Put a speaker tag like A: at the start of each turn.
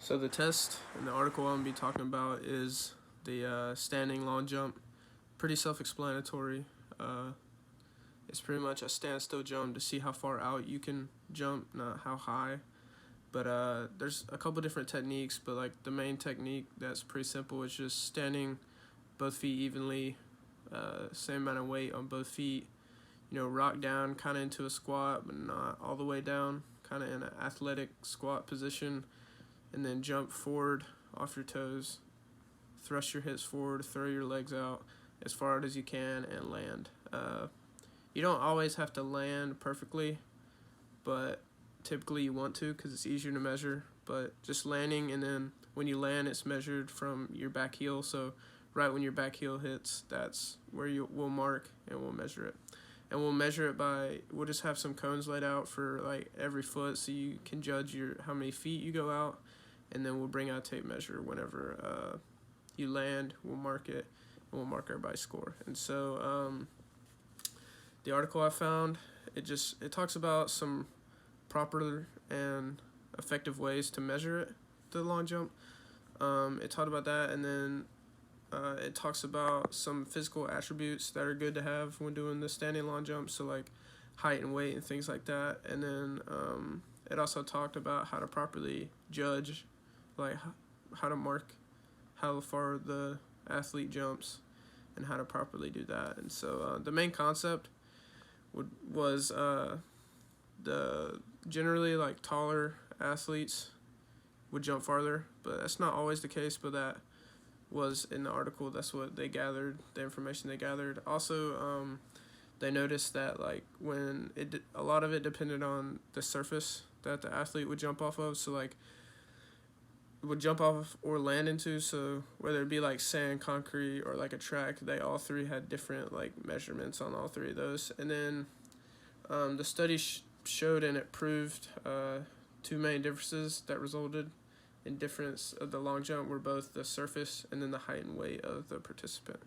A: So the test in the article I'm going to be talking about is the standing long jump. Pretty self-explanatory. It's pretty much a standstill jump to see how far out you can jump, not how high. But there's a couple different techniques, but like the main technique that's pretty simple is just standing both feet evenly, same amount of weight on both feet. You know, rock down kind of into a squat, but not all the way down, kind of in an athletic squat position. And then jump forward off your toes, thrust your hips forward, throw your legs out as far out as you can, and land. You don't always have to land perfectly, but typically you want to because it's easier to measure. But just landing, and then when you land, it's measured from your back heel. So right when your back heel hits, that's where we'll mark and we'll measure it. And we'll measure it we'll just have some cones laid out for like every foot so you can judge how many feet you go out. And then we'll bring out a tape measure whenever you land. We'll mark it, and we'll mark everybody's score. And so the article I found, it talks about some proper and effective ways to measure the long jump. It talked about that, and then it talks about some physical attributes that are good to have when doing the standing long jump, so like height and weight and things like that. And then it also talked about how to properly judge, like how to mark how far the athlete jumps and how to properly do that. And so the main concept was the generally like taller athletes would jump farther, but that's not always the case, but that was in the article. That's what they gathered, the information they gathered. Also, they noticed that like when a lot of it depended on the surface that the athlete would jump off of. So like would jump off or land into, so whether it be like sand, concrete, or like a track, they all three had different like measurements on all three of those. And then the study showed and it proved two main differences that resulted in difference of the long jump were both the surface and then the height and weight of the participant.